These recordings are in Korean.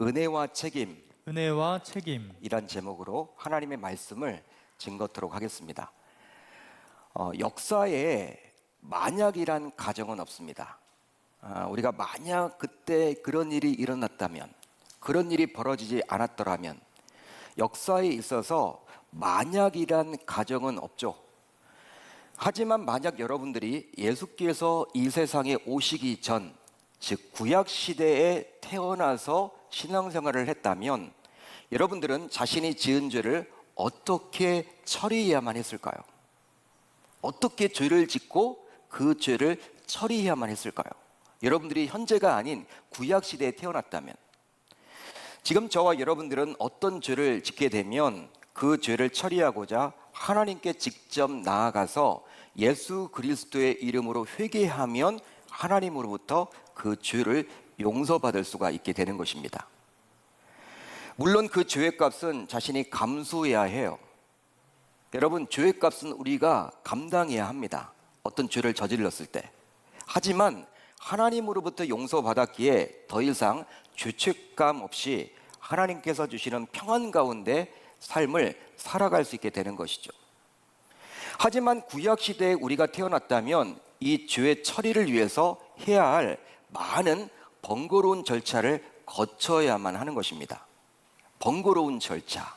은혜와 책임 은혜와 책임. 이란 제목으로 하나님의 말씀을 증거토록 하겠습니다. 역사에 만약이란 가정은 없습니다. 우리가 만약 그때 그런 일이 일어났다면, 그런 일이 벌어지지 않았더라면, 역사에 있어서 만약이란 가정은 없죠. 하지만 만약 여러분들이 예수께서 이 세상에 오시기 전, 즉 구약 시대에 태어나서 신앙생활을 했다면 여러분들은 자신이 지은 죄를 어떻게 처리해야만 했을까요? 어떻게 죄를 짓고 그 죄를 처리해야만 했을까요? 여러분들이 현재가 아닌 구약 시대에 태어났다면, 지금 저와 여러분들은 어떤 죄를 짓게 되면 그 죄를 처리하고자 하나님께 직접 나아가서 예수 그리스도의 이름으로 회개하면 하나님으로부터 그 죄를 용서받을 수가 있게 되는 것입니다. 물론 그 죄의 값은 자신이 감수해야 해요. 여러분, 죄의 값은 우리가 감당해야 합니다. 어떤 죄를 저질렀을 때. 하지만 하나님으로부터 용서받았기에 더 이상 죄책감 없이 하나님께서 주시는 평안 가운데 삶을 살아갈 수 있게 되는 것이죠. 하지만 구약시대에 우리가 태어났다면 이 죄의 처리를 위해서 해야 할 많은 번거로운 절차를 거쳐야만 하는 것입니다. 번거로운 절차.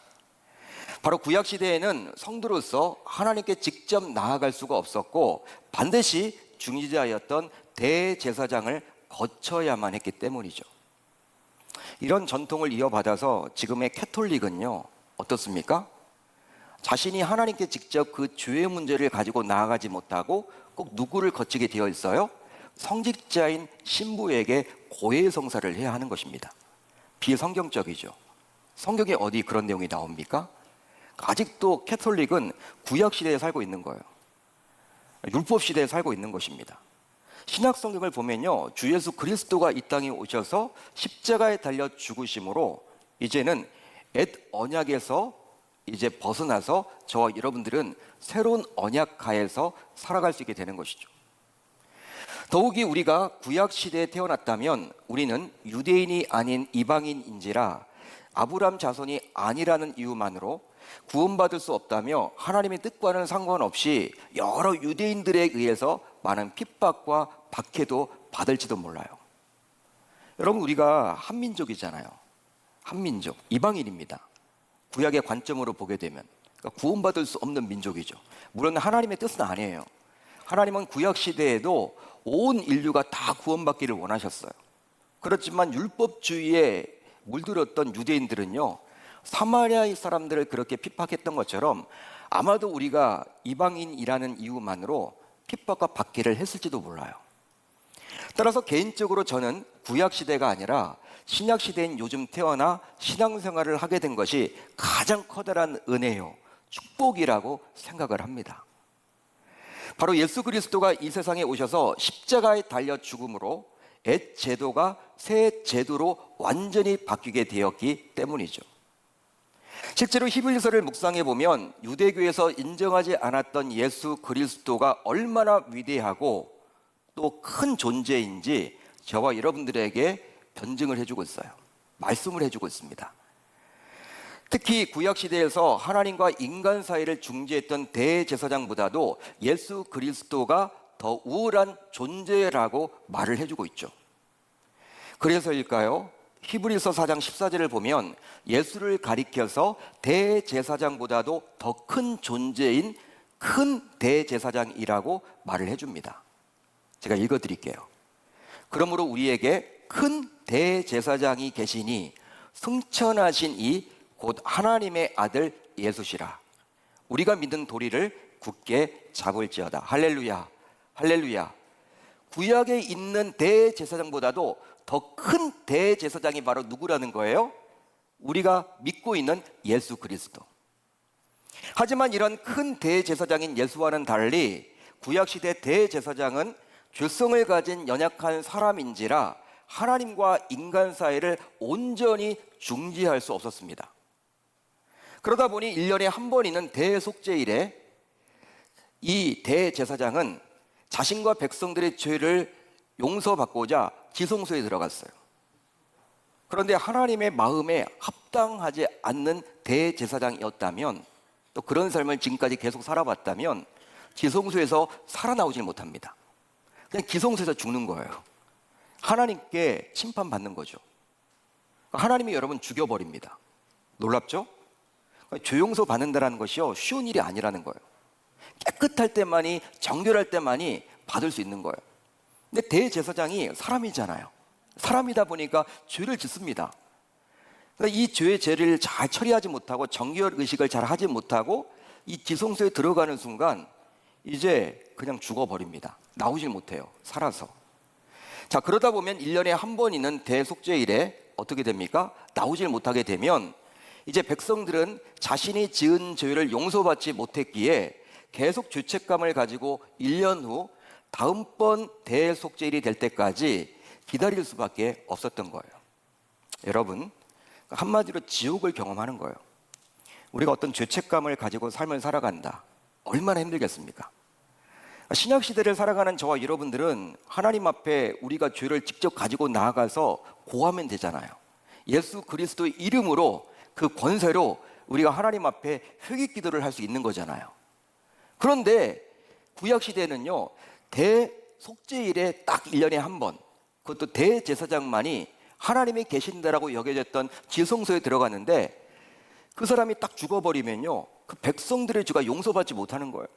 바로 구약시대에는 성도로서 하나님께 직접 나아갈 수가 없었고 반드시 중지자였던 대제사장을 거쳐야만 했기 때문이죠. 이런 전통을 이어받아서 지금의 캐톨릭은요, 어떻습니까? 자신이 하나님께 직접 그 죄의 문제를 가지고 나아가지 못하고 꼭 누구를 거치게 되어 있어요? 성직자인 신부에게 고해성사를 해야 하는 것입니다. 비성경적이죠. 성경에 어디 그런 내용이 나옵니까? 아직도 캐톨릭은 구약시대에 살고 있는 거예요. 율법시대에 살고 있는 것입니다. 신약 성경을 보면요, 주 예수 그리스도가 이 땅에 오셔서 십자가에 달려 죽으심으로 이제는 옛 언약에서 이제 벗어나서 저와 여러분들은 새로운 언약 하에서 살아갈 수 있게 되는 것이죠. 더욱이 우리가 구약시대에 태어났다면 우리는 유대인이 아닌 이방인인지라 아브라함 자손이 아니라는 이유만으로 구원받을 수 없다며 하나님의 뜻과는 상관없이 여러 유대인들에 의해서 많은 핍박과 박해도 받을지도 몰라요. 여러분, 우리가 한민족이잖아요. 한민족, 이방인입니다. 구약의 관점으로 보게 되면 그러니까 구원받을 수 없는 민족이죠. 물론 하나님의 뜻은 아니에요. 하나님은 구약 시대에도 온 인류가 다 구원받기를 원하셨어요. 그렇지만 율법주의에 물들었던 유대인들은요, 사마리아의 사람들을 그렇게 핍박했던 것처럼 아마도 우리가 이방인이라는 이유만으로 핍박과 박해를 했을지도 몰라요. 따라서 개인적으로 저는 구약 시대가 아니라 신약 시대인 요즘 태어나 신앙생활을 하게 된 것이 가장 커다란 은혜요, 축복이라고 생각을 합니다. 바로 예수 그리스도가 이 세상에 오셔서 십자가에 달려 죽음으로 옛 제도가 새 제도로 완전히 바뀌게 되었기 때문이죠. 실제로 히브리서를 묵상해 보면 유대교에서 인정하지 않았던 예수 그리스도가 얼마나 위대하고 또 큰 존재인지 저와 여러분들에게 변증을 해주고 있어요. 말씀을 해주고 있습니다. 특히 구약시대에서 하나님과 인간 사이를 중재했던 대제사장보다도 예수 그리스도가 더 우월한 존재라고 말을 해주고 있죠. 그래서일까요? 히브리서 4장 14절을 보면 예수를 가리켜서 대제사장보다도 더 큰 존재인 큰 대제사장이라고 말을 해줍니다. 제가 읽어드릴게요. 그러므로 우리에게 큰 대제사장이 계시니 승천하신 이 곧 하나님의 아들 예수시라. 우리가 믿는 도리를 굳게 잡을지어다. 할렐루야, 할렐루야. 구약에 있는 대제사장보다도 더 큰 대제사장이 바로 누구라는 거예요? 우리가 믿고 있는 예수 그리스도. 하지만 이런 큰 대제사장인 예수와는 달리 구약시대 대제사장은 죄성을 가진 연약한 사람인지라 하나님과 인간 사이를 온전히 중지할 수 없었습니다. 그러다 보니 1년에 한 번 있는 대속죄일에 이 대제사장은 자신과 백성들의 죄를 용서받고자 지성소에 들어갔어요. 그런데 하나님의 마음에 합당하지 않는 대제사장이었다면, 또 그런 삶을 지금까지 계속 살아왔다면 지성소에서 살아나오질 못합니다. 그냥 지성소에서 죽는 거예요. 하나님께 심판받는 거죠. 하나님이 여러분 죽여버립니다. 놀랍죠? 조용소 받는다는 것이요, 쉬운 일이 아니라는 거예요. 깨끗할 때만이, 정결할 때만이 받을 수 있는 거예요. 근데 대제사장이 사람이잖아요. 사람이다 보니까 죄를 짓습니다. 그러니까 이 죄를 잘 처리하지 못하고 정결 의식을 잘 하지 못하고 이 지성소에 들어가는 순간 이제 그냥 죽어버립니다. 나오질 못해요. 살아서. 자, 그러다 보면 1년에 한 번 있는 대속죄일에 어떻게 됩니까? 나오질 못하게 되면 이제 백성들은 자신이 지은 죄를 용서받지 못했기에 계속 죄책감을 가지고 1년 후 다음번 대속죄일이 될 때까지 기다릴 수밖에 없었던 거예요. 여러분, 한마디로 지옥을 경험하는 거예요. 우리가 어떤 죄책감을 가지고 삶을 살아간다. 얼마나 힘들겠습니까? 신약 시대를 살아가는 저와 여러분들은 하나님 앞에 우리가 죄를 직접 가지고 나아가서 고하면 되잖아요. 예수 그리스도의 이름으로, 그 권세로 우리가 하나님 앞에 회개 기도를 할 수 있는 거잖아요. 그런데 구약 시대는요, 대속죄일에 딱 1년에 한 번, 그것도 대제사장만이 하나님이 계신다라고 여겨졌던 지성소에 들어갔는데, 그 사람이 딱 죽어버리면요, 그 백성들의 죄가 용서받지 못하는 거예요.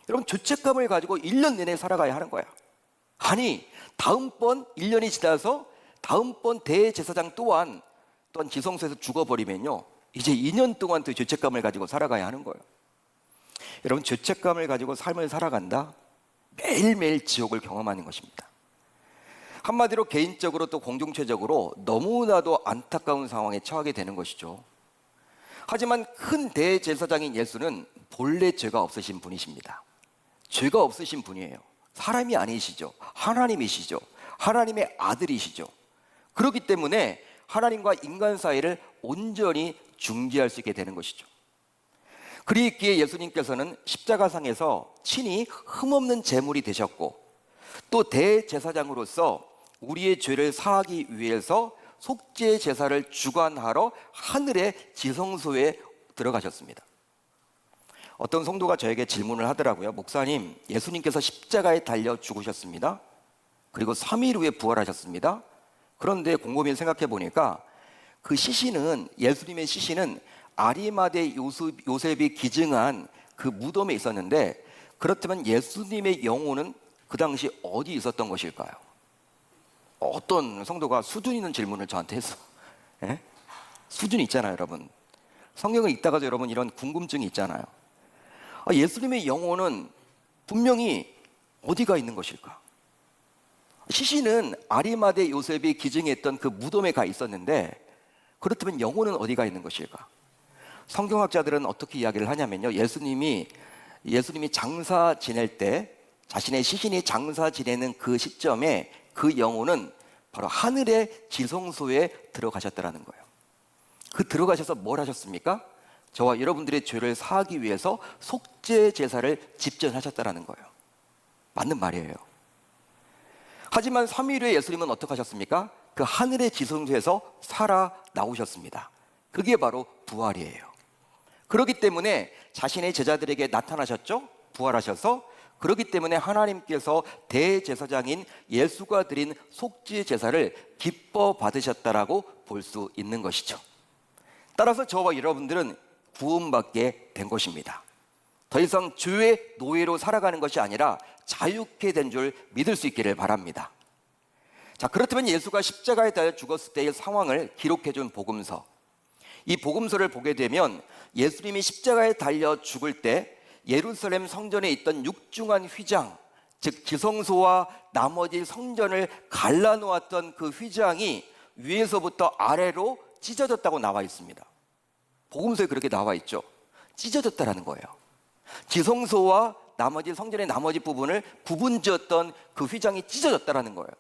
여러분, 죄책감을 가지고 1년 내내 살아가야 하는 거야. 아니, 다음번 1년이 지나서 다음번 대제사장 또한 지성소에서 죽어버리면요, 이제 2년 동안 또 죄책감을 가지고 살아가야 하는 거예요. 여러분, 죄책감을 가지고 삶을 살아간다? 매일매일 지옥을 경험하는 것입니다. 한마디로 개인적으로 또 공동체적으로 너무나도 안타까운 상황에 처하게 되는 것이죠. 하지만 큰 대제사장인 예수는 본래 죄가 없으신 분이십니다. 죄가 없으신 분이에요. 사람이 아니시죠. 하나님이시죠. 하나님의 아들이시죠. 그렇기 때문에 하나님과 인간 사이를 온전히 중재할 수 있게 되는 것이죠. 그리기에 예수님께서는 십자가상에서 친히 흠없는 제물이 되셨고, 또 대제사장으로서 우리의 죄를 사하기 위해서 속죄 제사를 주관하러 하늘의 지성소에 들어가셨습니다. 어떤 성도가 저에게 질문을 하더라고요. 목사님, 예수님께서 십자가에 달려 죽으셨습니다. 그리고 3일 후에 부활하셨습니다. 그런데 곰곰이 생각해 보니까 그 시신은, 예수님의 시신은 아리마대 요셉이 기증한 그 무덤에 있었는데, 그렇다면 예수님의 영혼은 그 당시 어디 있었던 것일까요? 어떤 성도가 수준 있는 질문을 저한테 했어. 예? 수준이 있잖아요, 여러분. 성경을 읽다가도 여러분 이런 궁금증이 있잖아요. 예수님의 영혼은 분명히 어디가 있는 것일까? 시신은 아리마대 요셉이 기증했던 그 무덤에 가 있었는데, 그렇다면 영혼은 어디가 있는 것일까? 성경학자들은 어떻게 이야기를 하냐면요, 예수님이 장사 지낼 때, 자신의 시신이 장사 지내는 그 시점에 그 영혼은 바로 하늘의 지성소에 들어가셨다라는 거예요. 그 들어가셔서 뭘 하셨습니까? 저와 여러분들의 죄를 사하기 위해서 속죄 제사를 집전하셨다라는 거예요. 맞는 말이에요. 하지만 3일 후에 예수님은 어떻게 하셨습니까? 그 하늘의 지성소에서 살아 나오셨습니다. 그게 바로 부활이에요. 그렇기 때문에 자신의 제자들에게 나타나셨죠? 부활하셔서. 그렇기 때문에 하나님께서 대제사장인 예수가 드린 속죄 제사를 기뻐 받으셨다라고 볼 수 있는 것이죠. 따라서 저와 여러분들은 구원받게 된 것입니다. 더 이상 죄의 노예로 살아가는 것이 아니라 자유케 된 줄 믿을 수 있기를 바랍니다. 자, 그렇다면 예수가 십자가에 달려 죽었을 때의 상황을 기록해 준 복음서, 이 복음서를 보게 되면 예수님이 십자가에 달려 죽을 때 예루살렘 성전에 있던 육중한 휘장, 즉 지성소와 나머지 성전을 갈라놓았던 그 휘장이 위에서부터 아래로 찢어졌다고 나와 있습니다. 복음서에 그렇게 나와 있죠. 찢어졌다라는 거예요. 지성소와 나머지 성전의 나머지 부분을 구분지었던 그 휘장이 찢어졌다라는 거예요.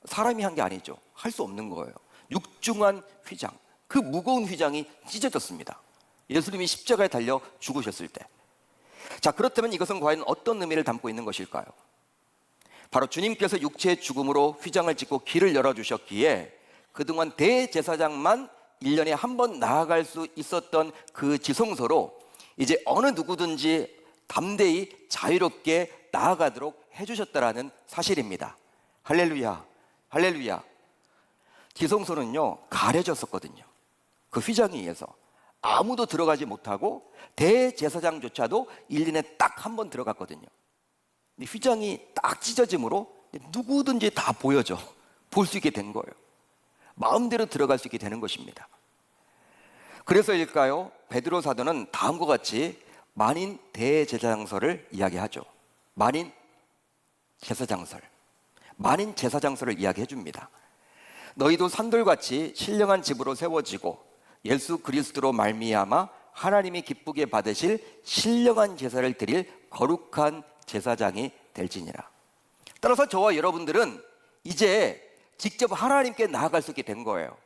사람이 한 게 아니죠. 할 수 없는 거예요. 육중한 휘장, 그 무거운 휘장이 찢어졌습니다. 예수님이 십자가에 달려 죽으셨을 때. 자, 그렇다면 이것은 과연 어떤 의미를 담고 있는 것일까요? 바로 주님께서 육체의 죽음으로 휘장을 찢고 길을 열어주셨기에 그동안 대제사장만 1년에 한 번 나아갈 수 있었던 그 지성소로 이제 어느 누구든지 담대히 자유롭게 나아가도록 해주셨다라는 사실입니다. 할렐루야, 할렐루야. 지성소는요 가려졌었거든요. 그 휘장에 의해서 아무도 들어가지 못하고 대제사장조차도 1년에 딱 한 번 들어갔거든요. 근데 휘장이 딱 찢어짐으로 누구든지 다 보여져 볼 수 있게 된 거예요. 마음대로 들어갈 수 있게 되는 것입니다. 그래서일까요? 베드로 사도는 다음과 같이 만인 대제사장설을 이야기하죠. 만인 제사장설, 만인 제사장설을 이야기해 줍니다. 너희도 산돌같이 신령한 집으로 세워지고 예수 그리스도로 말미암아 하나님이 기쁘게 받으실 신령한 제사를 드릴 거룩한 제사장이 될지니라. 따라서 저와 여러분들은 이제 직접 하나님께 나아갈 수 있게 된 거예요.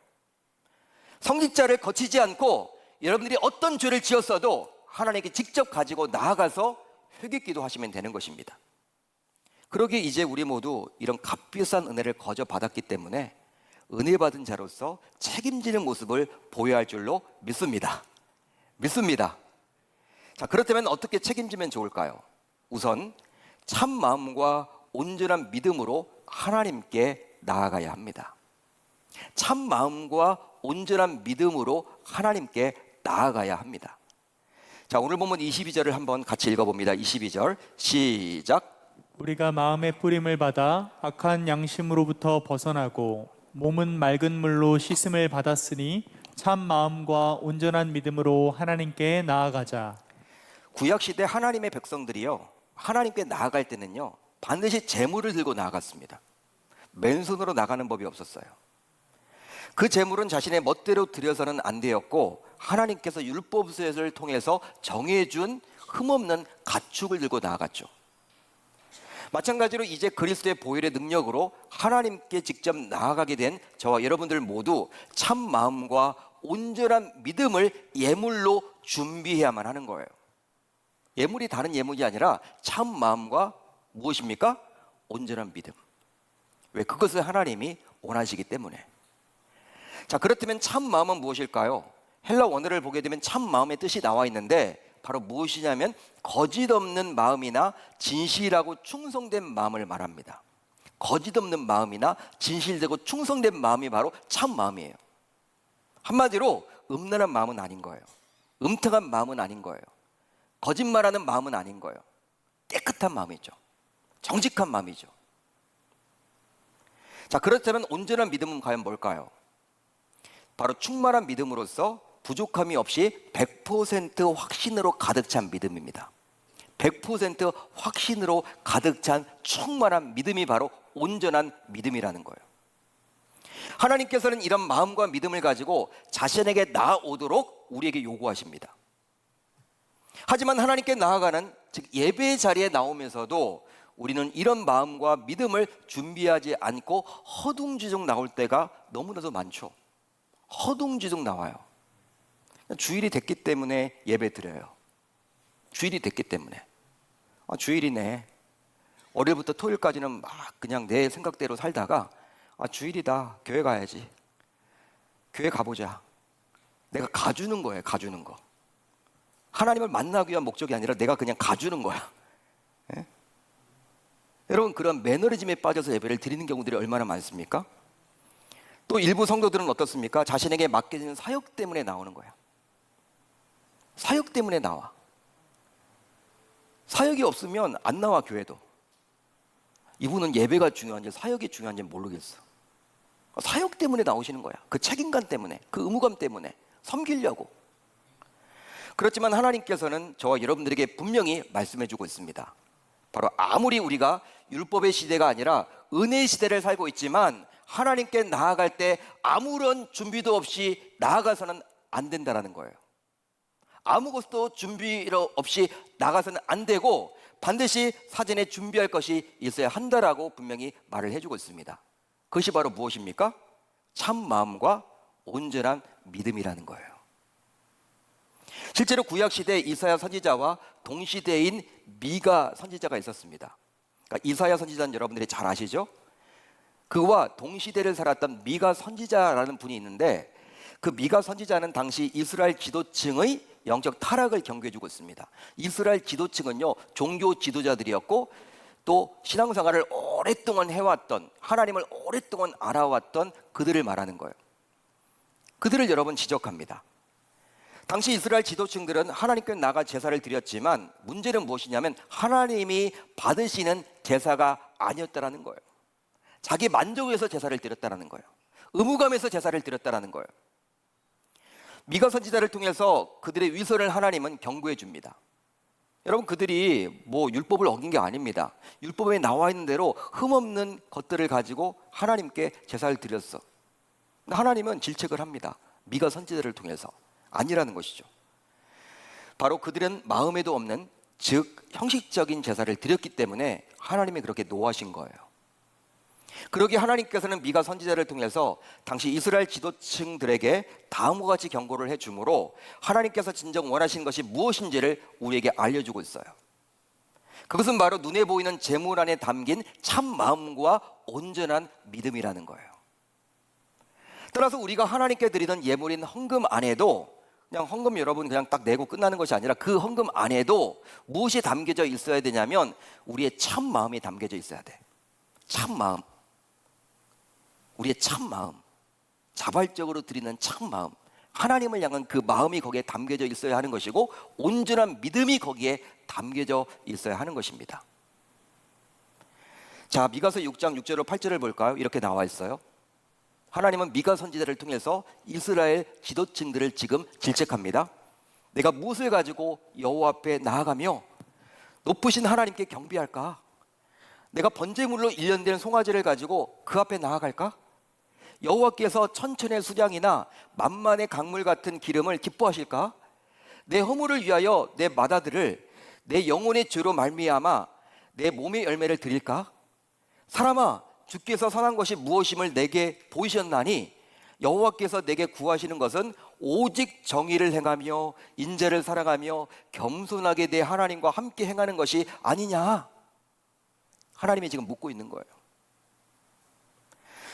성직자를 거치지 않고 여러분들이 어떤 죄를 지었어도 하나님께 직접 가지고 나아가서 회개기도 하시면 되는 것입니다. 그러기에 이제 우리 모두 이런 값비싼 은혜를 거저 받았기 때문에 은혜 받은 자로서 책임지는 모습을 보여야 할 줄로 믿습니다. 믿습니다. 자, 그렇다면 어떻게 책임지면 좋을까요? 우선 참 마음과 온전한 믿음으로 하나님께 나아가야 합니다. 참 마음과 온전한 믿음으로 하나님께 나아가야 합니다. 자, 오늘 본문 22절을 한번 같이 읽어봅니다. 22절 시작. 우리가 마음의 뿌림을 받아 악한 양심으로부터 벗어나고 몸은 맑은 물로 씻음을 받았으니 참 마음과 온전한 믿음으로 하나님께 나아가자. 구약시대 하나님의 백성들이요 하나님께 나아갈 때는요 반드시 제물을 들고 나아갔습니다. 맨손으로 나가는 법이 없었어요. 그 제물은 자신의 멋대로 드려서는 안 되었고 하나님께서 율법서를 통해서 정해준 흠없는 가축을 들고 나아갔죠. 마찬가지로 이제 그리스도의 보혈의 능력으로 하나님께 직접 나아가게 된 저와 여러분들 모두 참 마음과 온전한 믿음을 예물로 준비해야만 하는 거예요. 예물이 다른 예물이 아니라 참 마음과 무엇입니까? 온전한 믿음. 왜? 그것을 하나님이 원하시기 때문에. 자, 그렇다면 참 마음은 무엇일까요? 헬라 원어를 보게 되면 참 마음의 뜻이 나와 있는데 바로 무엇이냐면 거짓 없는 마음이나 진실하고 충성된 마음을 말합니다. 거짓 없는 마음이나 진실되고 충성된 마음이 바로 참 마음이에요. 한마디로 음란한 마음은 아닌 거예요. 음탕한 마음은 아닌 거예요. 거짓말하는 마음은 아닌 거예요. 깨끗한 마음이죠. 정직한 마음이죠. 자, 그렇다면 온전한 믿음은 과연 뭘까요? 바로 충만한 믿음으로써 부족함이 없이 100% 확신으로 가득 찬 믿음입니다. 100% 확신으로 가득 찬 충만한 믿음이 바로 온전한 믿음이라는 거예요. 하나님께서는 이런 마음과 믿음을 가지고 자신에게 나아오도록 우리에게 요구하십니다. 하지만 하나님께 나아가는 즉 예배의 자리에 나오면서도 우리는 이런 마음과 믿음을 준비하지 않고 허둥지둥 나올 때가 너무나도 많죠. 허둥지둥 나와요. 주일이 됐기 때문에 예배 드려요. 주일이 됐기 때문에. 주일이네. 월요일부터 토요일까지는 막 그냥 내 생각대로 살다가 주일이다. 교회 가야지. 교회 가보자. 내가 가주는 거예요. 가주는 거. 하나님을 만나기 위한 목적이 아니라 내가 그냥 가주는 거야. 예? 여러분, 그런 매너리즘에 빠져서 예배를 드리는 경우들이 얼마나 많습니까? 또 일부 성도들은 어떻습니까? 자신에게 맡겨지는 사역 때문에 나오는 거야. 사역 때문에 나와. 사역이 없으면 안 나와, 교회도. 이분은 예배가 중요한지 사역이 중요한지 모르겠어. 사역 때문에 나오시는 거야. 그 책임감 때문에, 그 의무감 때문에 섬기려고. 그렇지만 하나님께서는 저와 여러분들에게 분명히 말씀해주고 있습니다. 바로 아무리 우리가 율법의 시대가 아니라 은혜의 시대를 살고 있지만 하나님께 나아갈 때 아무런 준비도 없이 나아가서는 안 된다는 거예요. 아무것도 준비 없이 나가서는 안 되고 반드시 사전에 준비할 것이 있어야 한다라고 분명히 말을 해주고 있습니다. 그것이 바로 무엇입니까? 참 마음과 온전한 믿음이라는 거예요. 실제로 구약시대 이사야 선지자와 동시대인 미가 선지자가 있었습니다. 그러니까 이사야 선지자는 여러분들이 잘 아시죠? 그와 동시대를 살았던 미가 선지자라는 분이 있는데, 그 미가 선지자는 당시 이스라엘 지도층의 영적 타락을 경고해주고 있습니다. 이스라엘 지도층은요, 종교 지도자들이었고 또 신앙생활을 오랫동안 해왔던, 하나님을 오랫동안 알아왔던 그들을 말하는 거예요. 그들을 여러분 지적합니다. 당시 이스라엘 지도층들은 하나님께 나가 제사를 드렸지만 문제는 무엇이냐면 하나님이 받으시는 제사가 아니었다라는 거예요. 자기 만족을 위해서 제사를 드렸다라는 거예요. 의무감에서 제사를 드렸다라는 거예요. 미가 선지자를 통해서 그들의 위선을 하나님은 경고해 줍니다. 여러분, 그들이 뭐 율법을 어긴 게 아닙니다. 율법에 나와 있는 대로 흠없는 것들을 가지고 하나님께 제사를 드렸어. 하나님은 질책을 합니다. 미가 선지자를 통해서. 아니라는 것이죠. 바로 그들은 마음에도 없는, 즉 형식적인 제사를 드렸기 때문에 하나님이 그렇게 노하신 거예요. 그러기에 하나님께서는 미가 선지자를 통해서 당시 이스라엘 지도층들에게 다음과 같이 경고를 해주므로 하나님께서 진정 원하시는 것이 무엇인지를 우리에게 알려주고 있어요. 그것은 바로 눈에 보이는 제물 안에 담긴 참 마음과 온전한 믿음이라는 거예요. 따라서 우리가 하나님께 드리는 예물인 헌금 안에도, 그냥 헌금 여러분 그냥 딱 내고 끝나는 것이 아니라 그 헌금 안에도 무엇이 담겨져 있어야 되냐면 우리의 참 마음이 담겨져 있어야 돼. 참 마음. 우리의 참 마음. 자발적으로 드리는 참 마음. 하나님을 향한 그 마음이 거기에 담겨져 있어야 하는 것이고 온전한 믿음이 거기에 담겨져 있어야 하는 것입니다. 자, 미가서 6장 6절로 8절을 볼까요? 이렇게 나와 있어요. 하나님은 미가 선지자를 통해서 이스라엘 지도층들을 지금 질책합니다. 내가 무엇을 가지고 여호와 앞에 나아가며 높으신 하나님께 경배할까? 내가 번제물로 일련된 송아지를 가지고 그 앞에 나아갈까? 여호와께서 천천의 수량이나 만만의 강물 같은 기름을 기뻐하실까? 내 허물을 위하여 내 맏아들을 내 영혼의 죄로 말미암아 내 몸의 열매를 드릴까? 사람아, 주께서 선한 것이 무엇임을 내게 보이셨나니 여호와께서 내게 구하시는 것은 오직 정의를 행하며 인자를 사랑하며 겸손하게 내 하나님과 함께 행하는 것이 아니냐? 하나님이 지금 묻고 있는 거예요.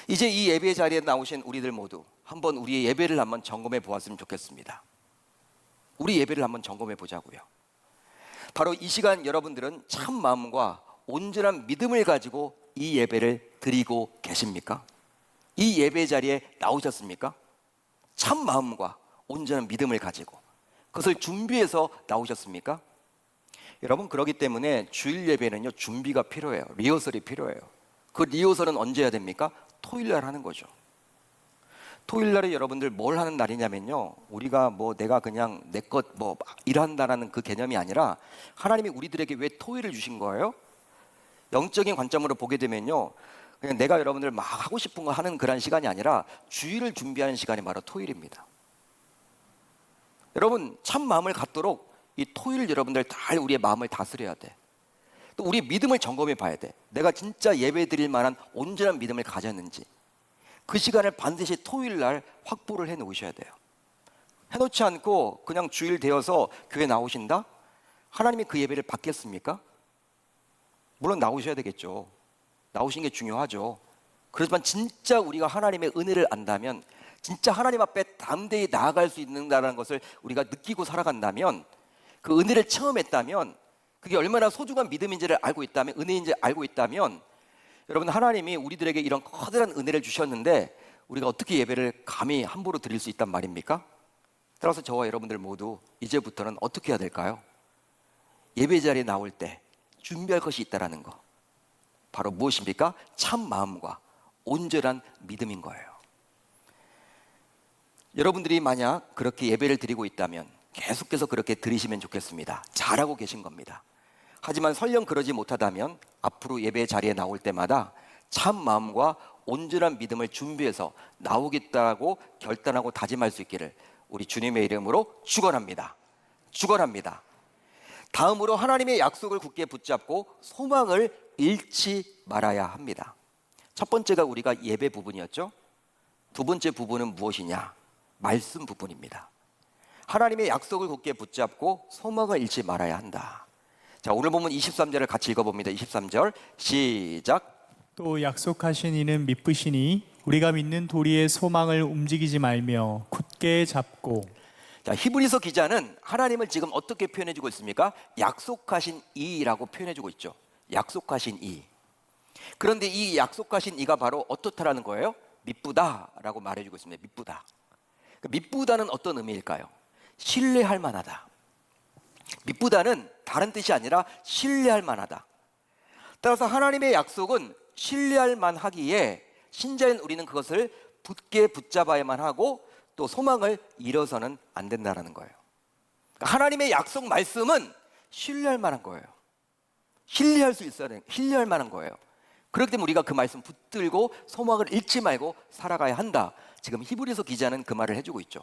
이제 이 예배 자리에 나오신 우리들 모두 한번 우리의 예배를 한번 점검해 보았으면 좋겠습니다. 우리 예배를 한번 점검해 보자고요. 바로 이 시간 여러분들은 참 마음과 온전한 믿음을 가지고 이 예배를 드리고 계십니까? 이 예배 자리에 나오셨습니까? 참 마음과 온전한 믿음을 가지고 그것을 준비해서 나오셨습니까? 여러분, 그렇기 때문에 주일 예배는요, 준비가 필요해요. 리허설이 필요해요. 그 리허설은 언제 해야 됩니까? 토요일 날 하는 거죠. 토요일 날에 여러분들 뭘 하는 날이냐면요, 우리가 뭐 내가 그냥 내 것 뭐 일한다라는 그 개념이 아니라 하나님이 우리들에게 왜 토요일을 주신 거예요? 영적인 관점으로 보게 되면요, 그냥 내가 여러분들 막 하고 싶은 거 하는 그런 시간이 아니라 주일을 준비하는 시간이 바로 토요일입니다. 여러분, 참 마음을 갖도록 이 토요일 여러분들 잘 우리의 마음을 다스려야 돼. 또 우리 믿음을 점검해 봐야 돼. 내가 진짜 예배 드릴 만한 온전한 믿음을 가졌는지. 그 시간을 반드시 토요일 날 확보를 해 놓으셔야 돼요. 해놓지 않고 그냥 주일 되어서 교회 나오신다? 하나님이 그 예배를 받겠습니까? 물론 나오셔야 되겠죠. 나오신 게 중요하죠. 그렇지만 진짜 우리가 하나님의 은혜를 안다면, 진짜 하나님 앞에 담대히 나아갈 수 있는다는 것을 우리가 느끼고 살아간다면, 그 은혜를 체험했다면, 그게 얼마나 소중한 믿음인지를 알고 있다면, 은혜인지 알고 있다면, 여러분, 하나님이 우리들에게 이런 커다란 은혜를 주셨는데 우리가 어떻게 예배를 감히 함부로 드릴 수 있단 말입니까? 따라서 저와 여러분들 모두 이제부터는 어떻게 해야 될까요? 예배 자리에 나올 때 준비할 것이 있다라는 거, 바로 무엇입니까? 참 마음과 온전한 믿음인 거예요. 여러분들이 만약 그렇게 예배를 드리고 있다면 계속해서 그렇게 드리시면 좋겠습니다. 잘하고 계신 겁니다. 하지만 설령 그러지 못하다면 앞으로 예배 자리에 나올 때마다 참 마음과 온전한 믿음을 준비해서 나오겠다고 결단하고 다짐할 수 있기를 우리 주님의 이름으로 축원합니다. 축원합니다. 다음으로 하나님의 약속을 굳게 붙잡고 소망을 잃지 말아야 합니다. 첫 번째가 우리가 예배 부분이었죠. 두 번째 부분은 무엇이냐? 말씀 부분입니다. 하나님의 약속을 굳게 붙잡고 소망을 잃지 말아야 한다. 자, 오늘 보면 23절을 같이 읽어봅니다. 23절 시작. 또 약속하신 이는 미쁘시니 우리가 믿는 도리의 소망을 움직이지 말며 굳게 잡고. 자, 히브리서 기자는 하나님을 지금 어떻게 표현해주고 있습니까? 약속하신 이라고 표현해주고 있죠. 약속하신 이. 그런데 이 약속하신 이가 바로 어떻다라는 거예요? 미쁘다라고 말해주고 있습니다. 미쁘다. 미쁘다는 어떤 의미일까요? 신뢰할 만하다. 미쁘다는 다른 뜻이 아니라 신뢰할 만하다. 따라서 하나님의 약속은 신뢰할 만하기에 신자인 우리는 그것을 굳게 붙잡아야만 하고 또 소망을 잃어서는 안 된다는 거예요. 그러니까 하나님의 약속 말씀은 신뢰할 만한 거예요. 신뢰할 수 있어야 돼요. 신뢰할 만한 거예요. 그렇기 때문에 우리가 그 말씀 붙들고 소망을 잃지 말고 살아가야 한다. 지금 히브리서 기자는 그 말을 해주고 있죠.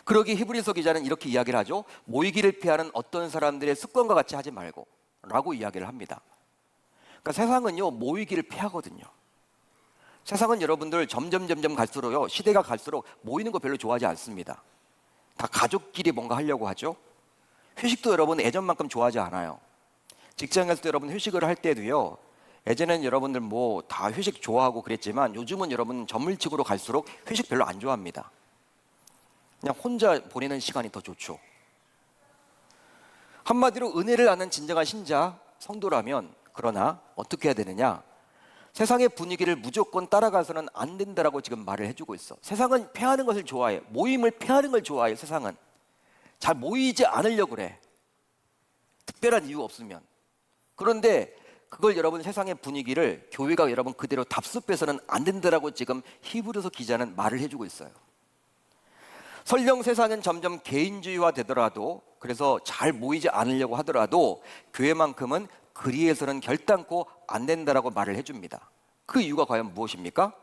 그러기 히브리서 기자는 이렇게 이야기를 하죠. 모이기를 피하는 어떤 사람들의 습관과 같이 하지 말고 라고 이야기를 합니다. 그러니까 세상은요, 모이기를 피하거든요. 세상은 여러분들 점점 갈수록요, 시대가 갈수록 모이는 거 별로 좋아하지 않습니다. 다 가족끼리 뭔가 하려고 하죠. 회식도 여러분 예전만큼 좋아하지 않아요. 직장에서도 여러분 회식을 할 때도요, 예전에는 여러분들 뭐 다 회식 좋아하고 그랬지만 요즘은 여러분 전물직으로 갈수록 회식 별로 안 좋아합니다. 그냥 혼자 보내는 시간이 더 좋죠. 한마디로 은혜를 아는 진정한 신자, 성도라면 그러나 어떻게 해야 되느냐? 세상의 분위기를 무조건 따라가서는 안 된다라고 지금 말을 해주고 있어. 세상은 패하는 것을 좋아해. 모임을 패하는 걸 좋아해. 세상은 잘 모이지 않으려고 그래. 특별한 이유 없으면. 그런데 그걸 여러분 세상의 분위기를 교회가 여러분 그대로 답습해서는 안 된다라고 지금 히브리서 기자는 말을 해주고 있어요. 설령 세상은 점점 개인주의화 되더라도, 그래서 잘 모이지 않으려고 하더라도 교회만큼은 그리해서는 결단코 안 된다라고 말을 해줍니다. 그 이유가 과연 무엇입니까?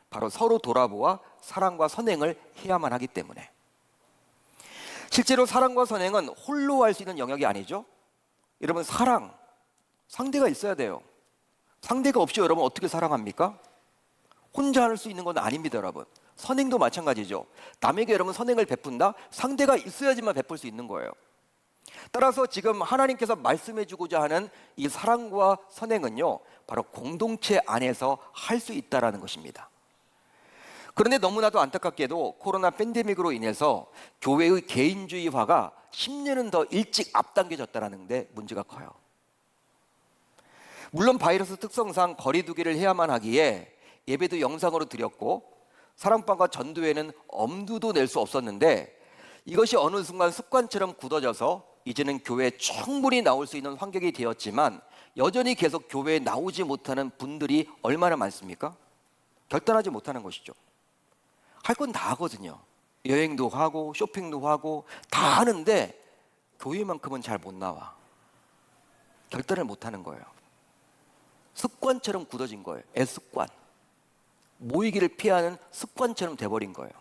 바로 서로 돌아보아 사랑과 선행을 해야만 하기 때문에. 실제로 사랑과 선행은 홀로 할 수 있는 영역이 아니죠. 여러분, 사랑, 상대가 있어야 돼요. 상대가 없이 여러분 어떻게 사랑합니까? 혼자 할 수 있는 건 아닙니다, 여러분. 선행도 마찬가지죠. 남에게 여러분 선행을 베푼다? 상대가 있어야지만 베풀 수 있는 거예요. 따라서 지금 하나님께서 말씀해 주고자 하는 이 사랑과 선행은요, 바로 공동체 안에서 할 수 있다라는 것입니다. 그런데 너무나도 안타깝게도 코로나 팬데믹으로 인해서 교회의 개인주의화가 10년은 더 일찍 앞당겨졌다는 데 문제가 커요. 물론 바이러스 특성상 거리 두기를 해야만 하기에 예배도 영상으로 드렸고 사랑방과 전도회는 엄두도 낼 수 없었는데, 이것이 어느 순간 습관처럼 굳어져서 이제는 교회에 충분히 나올 수 있는 환경이 되었지만 여전히 계속 교회에 나오지 못하는 분들이 얼마나 많습니까? 결단하지 못하는 것이죠. 할 건 다 하거든요. 여행도 하고 쇼핑도 하고 다 하는데 교회만큼은 잘 못 나와. 결단을 못하는 거예요. 습관처럼 굳어진 거예요. 애습관. 모이기를 피하는 습관처럼 돼버린 거예요.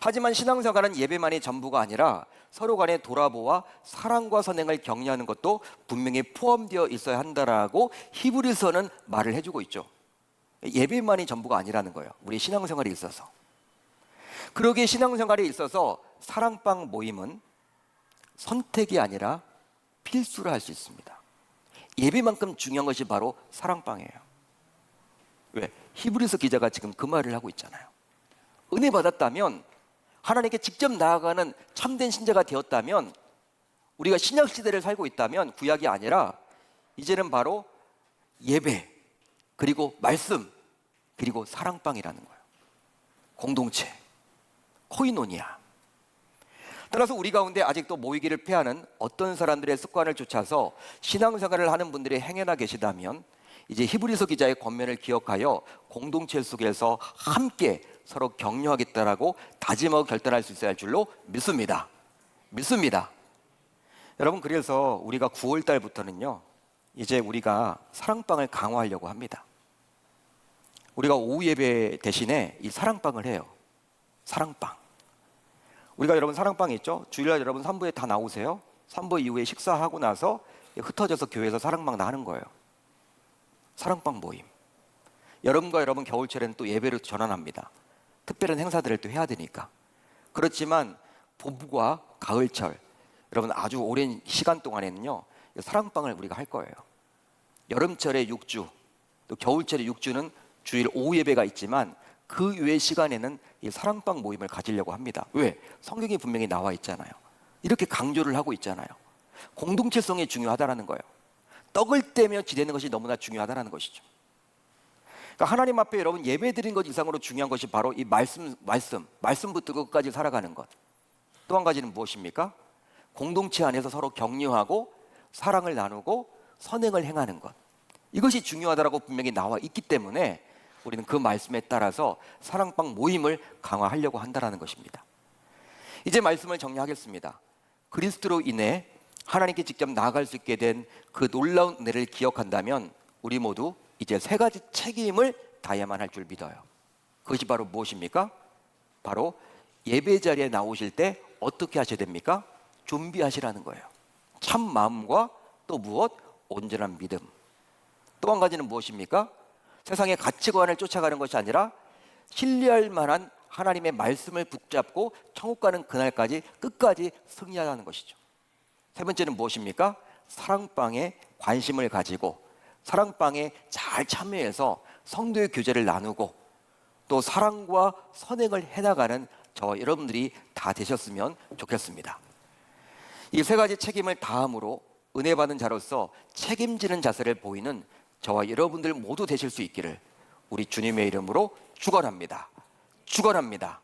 하지만 신앙생활은 예배만이 전부가 아니라 서로 간에 돌아보아 사랑과 선행을 격려하는 것도 분명히 포함되어 있어야 한다라고 히브리서는 말을 해주고 있죠. 예배만이 전부가 아니라는 거예요. 우리 신앙생활에 있어서. 그러기에 신앙생활에 있어서 사랑방 모임은 선택이 아니라 필수라 할 수 있습니다. 예배만큼 중요한 것이 바로 사랑방이에요. 왜? 히브리서 기자가 지금 그 말을 하고 있잖아요. 은혜 받았다면, 하나님께 직접 나아가는 참된 신자가 되었다면, 우리가 신약 시대를 살고 있다면 구약이 아니라 이제는 바로 예배, 그리고 말씀, 그리고 사랑방이라는 거예요. 공동체, 코이노니아. 따라서 우리 가운데 아직도 모이기를 피하는 어떤 사람들의 습관을 쫓아서 신앙생활을 하는 분들이 행여나 계시다면 이제 히브리서 기자의 권면을 기억하여 공동체 속에서 함께 서로 격려하겠다라고 다짐하고 결단할 수 있어야 할 줄로 믿습니다. 여러분, 그래서 우리가 9월 달부터는요, 이제 우리가 사랑방을 강화하려고 합니다. 우리가 오후 예배 대신에 이 사랑방을 해요. 사랑방. 우리가 여러분 사랑방이 있죠? 주일날 여러분 3부에 다 나오세요. 3부 이후에 식사하고 나서 흩어져서 교회에서 사랑방 나가는 거예요. 사랑방 모임. 여름과 여러분 겨울철에는 또 예배를 전환합니다. 특별한 행사들을 또 해야 되니까. 그렇지만 봄과 가을철, 여러분 아주 오랜 시간 동안에는요, 사랑방을 우리가 할 거예요. 여름철에 6주, 또 겨울철에 6주는 주일 오후 예배가 있지만 그 외 시간에는 이 사랑방 모임을 가지려고 합니다. 왜? 성경에 분명히 나와 있잖아요. 이렇게 강조를 하고 있잖아요. 공동체성이 중요하다는 거예요. 떡을 떼며 지내는 것이 너무나 중요하다는 것이죠. 그러니까 하나님 앞에 여러분 예배 드린 것 이상으로 중요한 것이 바로 이 말씀부터 끝까지 살아가는 것. 또 한 가지는 무엇입니까? 공동체 안에서 서로 격려하고 사랑을 나누고 선행을 행하는 것. 이것이 중요하다고 분명히 나와 있기 때문에 우리는 그 말씀에 따라서 사랑방 모임을 강화하려고 한다는 것입니다. 이제 말씀을 정리하겠습니다. 그리스도로 인해 하나님께 직접 나아갈 수 있게 된 그 놀라운 은혜를 기억한다면 우리 모두 이제 세 가지 책임을 다해야만 할 줄 믿어요. 그것이 바로 무엇입니까? 바로 예배 자리에 나오실 때 어떻게 하셔야 됩니까? 준비하시라는 거예요. 참 마음과 또 무엇? 온전한 믿음. 또 한 가지는 무엇입니까? 세상의 가치관을 쫓아가는 것이 아니라 신뢰할 만한 하나님의 말씀을 붙잡고 천국 가는 그날까지 끝까지 승리하라는 것이죠. 세 번째는 무엇입니까? 사랑방에 관심을 가지고 사랑방에 잘 참여해서 성도의 교제를 나누고 또 사랑과 선행을 해나가는 저와 여러분들이 다 되셨으면 좋겠습니다. 이 세 가지 책임을 다함으로 은혜 받은 자로서 책임지는 자세를 보이는 저와 여러분들 모두 되실 수 있기를 우리 주님의 이름으로 축원합니다. 축원합니다.